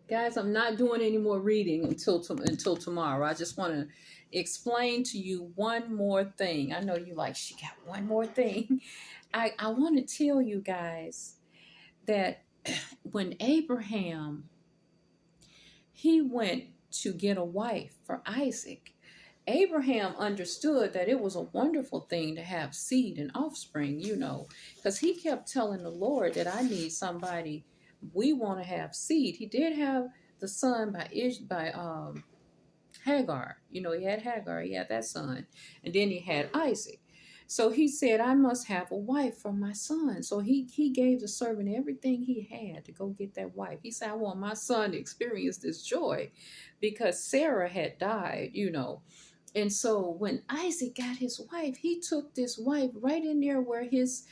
Guys, I'm not doing any more reading until tomorrow. I just want to explain to you one more thing. I know you like, she got one more thing. I want to tell you guys that when Abraham, he went to get a wife for Isaac, Abraham understood that it was a wonderful thing to have seed and offspring, because he kept telling the Lord that I need somebody. We want to have seed. He did have the son by Hagar. He had Hagar. He had that son, and then he had Isaac. So he said, I must have a wife for my son. So he gave the servant everything he had to go get that wife. He said, I want my son to experience this joy because Sarah had died. And so when Isaac got his wife, he took this wife right in there where his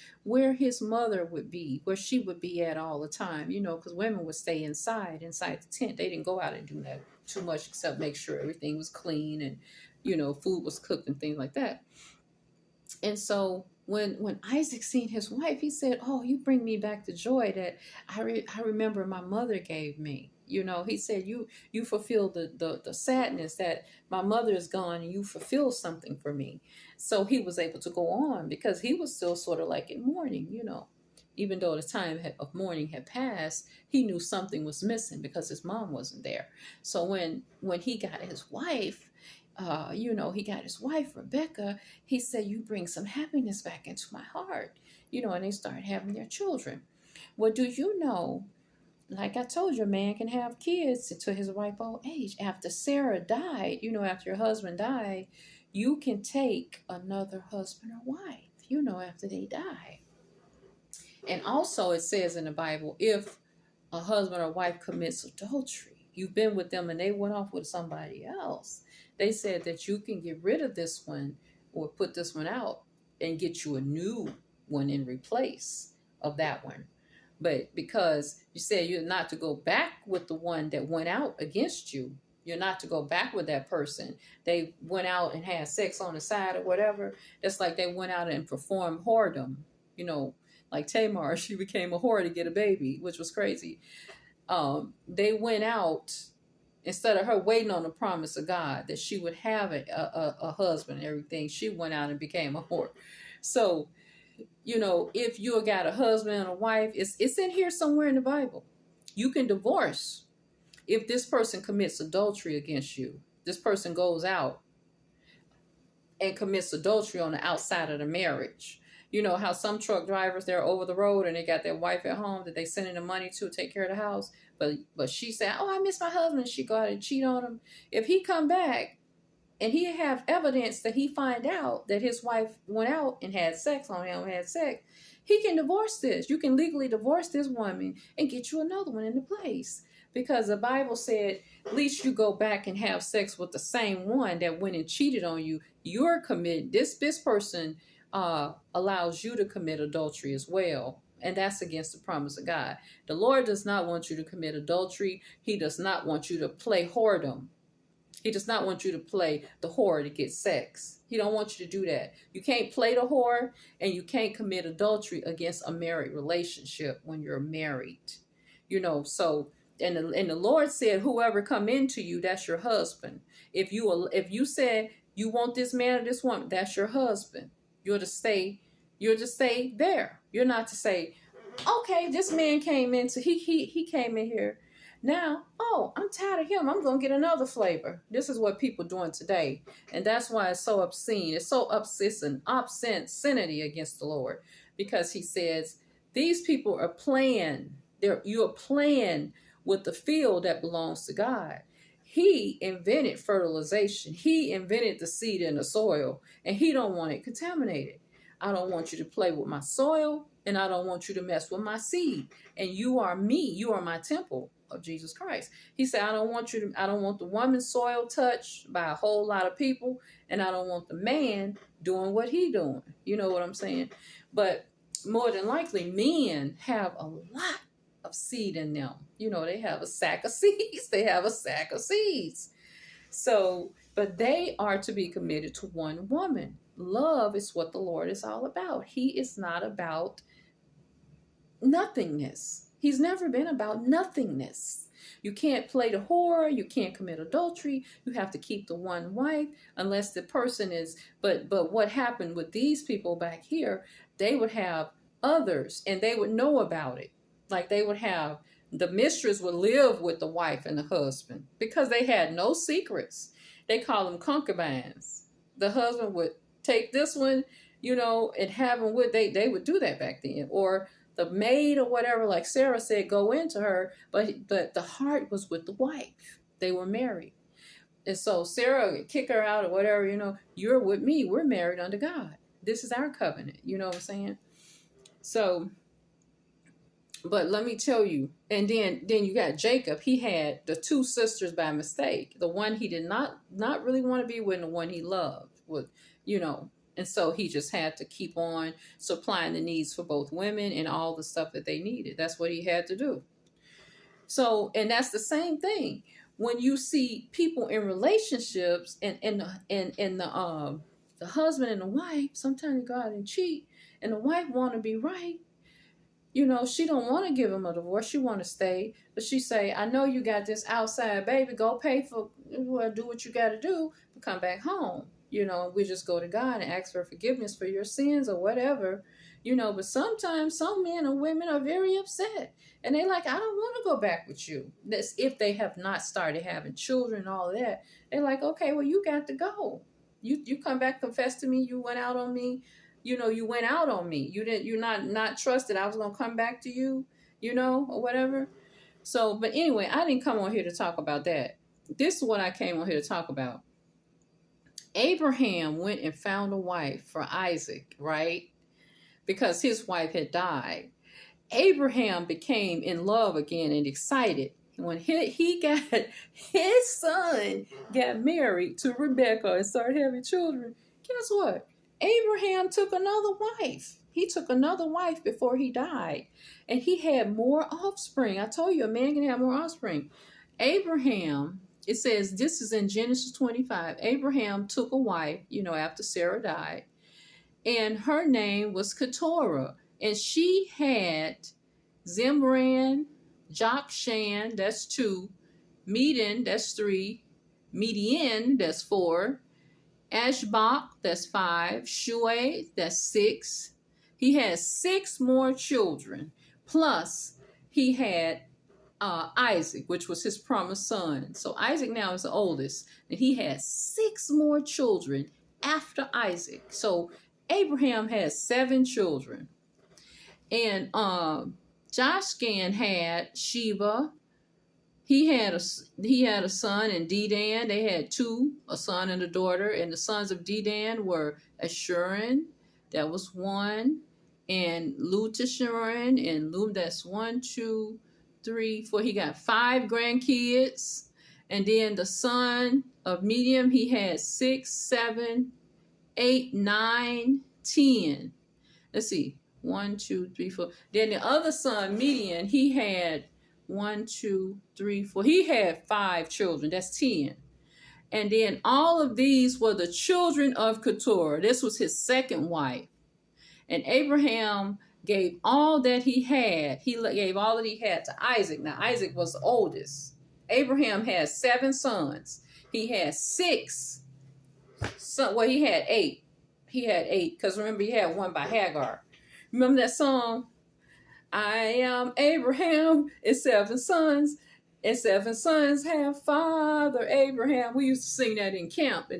mother would be, where she would be at all the time, because women would stay inside the tent. They didn't go out and do that too much except make sure everything was clean and, food was cooked and things like that. And so when Isaac seen his wife, he said, oh, you bring me back the joy that I remember my mother gave me. He said, you fulfill the sadness that my mother is gone, and you fulfill something for me. So he was able to go on because he was still sort of like in mourning, even though the time of mourning had passed, he knew something was missing because his mom wasn't there. So when he got his wife, he got his wife, Rebecca, he said, you bring some happiness back into my heart, and they started having their children. Well, do you know, like I told you, a man can have kids until his ripe old age. After Sarah died, after your husband died, you can take another husband or wife, after they die. And also it says in the Bible, if a husband or wife commits adultery, you've been with them and they went off with somebody else, they said that you can get rid of this one or put this one out and get you a new one in replace of that one. But because you said you're not to go back with the one that went out against you, you're not to go back with that person. They went out and had sex on the side or whatever. That's like they went out and performed whoredom. Like Tamar, she became a whore to get a baby, which was crazy. They went out, instead of her waiting on the promise of God that she would have a husband and everything, she went out and became a whore. So, if you got a husband and a wife, it's in here somewhere in the Bible. You can divorce if this person commits adultery against you. This person goes out and commits adultery on the outside of the marriage. You know how some truck drivers, they're over the road and they got their wife at home that they sending the money to take care of the house. But she said, oh, I miss my husband. She go out and cheat on him. If he come back and he have evidence that he find out that his wife went out and had sex on him, he can divorce this. You can legally divorce this woman and get you another one in the place. Because the Bible said, at least you go back and have sex with the same one that went and cheated on you. You're committed. This person allows you to commit adultery as well. And that's against the promise of God. The Lord does not want you to commit adultery. He does not want you to play whoredom. He does not want you to play the whore to get sex. He don't want you to do that. You can't play the whore and you can't commit adultery against a married relationship when you're married. So, and the Lord said, whoever come into you, that's your husband. If you said you want this man or this woman, that's your husband. You're to stay there. You're not to say, okay, this man came in, so he came in here. Now, oh, I'm tired of him. I'm going to get another flavor. This is what people are doing today. And that's why it's so obscene. It's an obscenity against the Lord. Because he says, these people are playing. You're playing with the field that belongs to God. He invented fertilization. He invented the seed in the soil. And he don't want it contaminated. I don't want you to play with my soil. And I don't want you to mess with my seed. And you are me. You are my temple of Jesus Christ. He said, I don't want the woman's soil touched by a whole lot of people. And I don't want the man doing what he doing. You know what I'm saying? But more than likely, men have a lot of seed in them. They have a sack of seeds. They have a sack of seeds. So, but they are to be committed to one woman. Love is what the Lord is all about. He is not about nothingness. He's never been about nothingness. You can't play the whore. You can't commit adultery. You have to keep the one wife unless the person is. But what happened with these people back here? They would have others, and they would know about it. Like they would have the mistress would live with the wife and the husband because they had no secrets. They call them concubines. The husband would take this one, and have them with. They would do that back then, or the maid or whatever, like Sarah said, go into her, but the heart was with the wife. They were married. And so Sarah would kick her out or whatever, you're with me. We're married under God. This is our covenant. You know what I'm saying? So, but let me tell you, and then you got Jacob. He had the two sisters by mistake. The one he did not really want to be with, and the one he loved would, and so he just had to keep on supplying the needs for both women and all the stuff that they needed. That's what he had to do. So, and that's the same thing. When you see people in relationships and the husband and the wife, sometimes they go out and cheat, and the wife want to be right. She don't want to give him a divorce. She want to stay. But she say, I know you got this outside baby. Go pay for, do what you got to do, but come back home. We just go to God and ask for forgiveness for your sins or whatever, but sometimes some men or women are very upset and they like, I don't want to go back with you. That's if they have not started having children and all of that. They're like, okay, well, you got to go. You come back, confess to me. You went out on me. You went out on me. You're not trusted. I was going to come back to you, or whatever. So, but anyway, I didn't come on here to talk about that. This is what I came on here to talk about. Abraham went and found a wife for Isaac, right? Because his wife had died. Abraham became in love again and excited when he got his son got married to Rebecca and started having children. Guess what? Abraham took another wife. He took another wife before he died, and he had more offspring. I told you a man can have more offspring. Abraham. It says, this is in Genesis 25. Abraham took a wife, after Sarah died, and her name was Keturah, and she had Zimran, Jokshan, that's 2, Medan, that's 3, Median, that's 4, Ashbach, that's 5, Shuai, that's 6. He had 6 more children, plus he had Isaac, which was his promised son. So Isaac now is the oldest, and he had 6 more children after Isaac. So Abraham had 7 children, and Joshgan had Sheba. He had a son in Dedan. They had 2, a son and a daughter, and the sons of Dedan were Ashurin, that was 1, and Lutashurin, and Lum, that's 1, 2, 3, 4. He got 5 grandkids. And then the son of Medium, he had 6, 7, 8, 9, 10. Let's see. 1, 2, 3, 4. Then the other son, Median, he had 1, 2, 3, 4. He had 5 children. That's 10. And then all of these were the children of Keturah. This was his second wife. And Abraham gave all that he had. He gave all that he had to Isaac. Now, Isaac was the oldest. Abraham had 7 sons. He had 6. Well, he had 8. He had 8, because remember, he had one by Hagar. Remember that song? I am Abraham, and 7 sons, and 7 sons have Father Abraham. We used to sing that in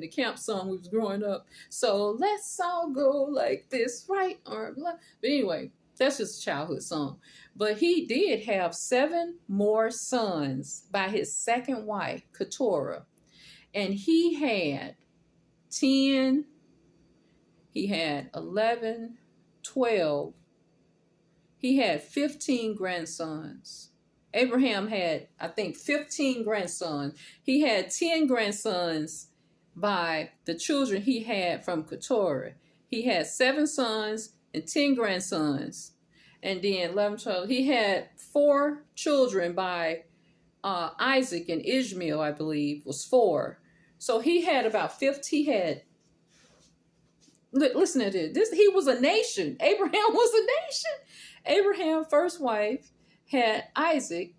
the camp song we was growing up. So let's all go like this, right arm left. But anyway, that's just a childhood song. But he did have 7 more sons by his second wife, Keturah. And he had 10, he had 11, 12. He had 15 grandsons. Abraham had, I think, 15 grandsons. He had 10 grandsons by the children he had from Keturah. He had 7 sons and 10 grandsons. And then 11, 12. He had 4 children by Isaac and Ishmael, I believe, was 4. So he had about 50. He had, listen to this. He was a nation. Abraham was a nation. Abraham's first wife had Isaac.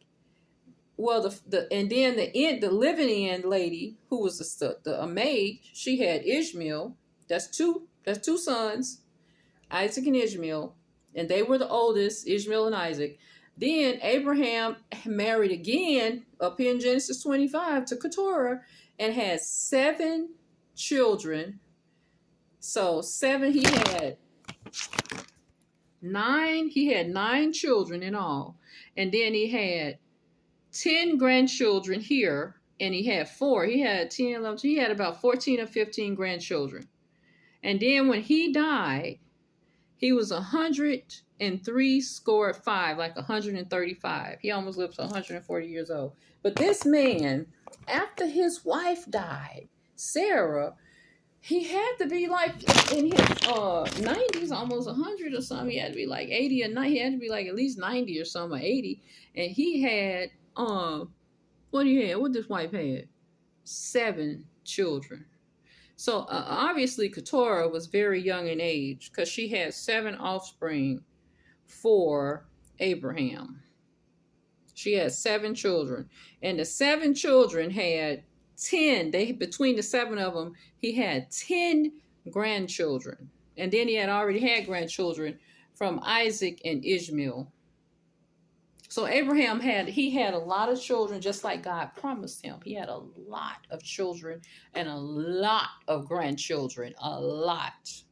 well, and then the living end lady who was a maid, she had Ishmael. That's two sons, Isaac and Ishmael, and they were the oldest, Ishmael and Isaac. Then Abraham married again up here in Genesis 25 to Keturah and had 7 children. So 7, he had 9. He had 9 children in all, and then he had 10 grandchildren here, and he had 4. He had 10, 11. He had about 14 or 15 grandchildren. And then when he died, he was 103 scored 5, like 135. He almost lived to 140 years old. But this man, after his wife died, Sarah, he had to be like in his 90s, almost 100 or something. He had to be like 80 or 90. He had to be like at least 90 or something, or 80. And he had, what he had? What this wife had? 7 children. So obviously Keturah was very young in age because she had 7 offspring for Abraham. She had 7 children, and the 7 children had 10. Between the 7 of them, he had 10 grandchildren, and then he had already had grandchildren from Isaac and Ishmael. So Abraham had a lot of children, just like God promised him. He had a lot of children and a lot of grandchildren, a lot,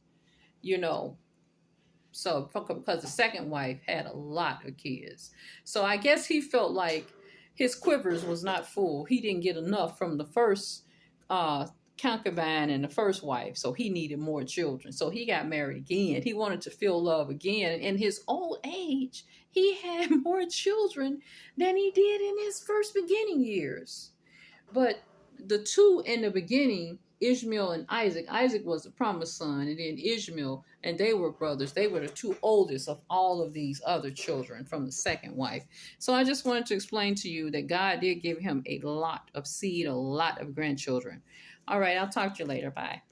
So because the second wife had a lot of kids. So I guess he felt like his quivers was not full. He didn't get enough from the first concubine and the first wife, so he needed more children. So he got married again. He wanted to feel love again. In his old age, he had more children than he did in his first beginning years. But the 2 in the beginning, Ishmael and Isaac. Isaac was the promised son, and then Ishmael, and they were brothers. They were the 2 oldest of all of these other children from the second wife. So I just wanted to explain to you that God did give him a lot of seed, a lot of grandchildren. All right, I'll talk to you later. Bye.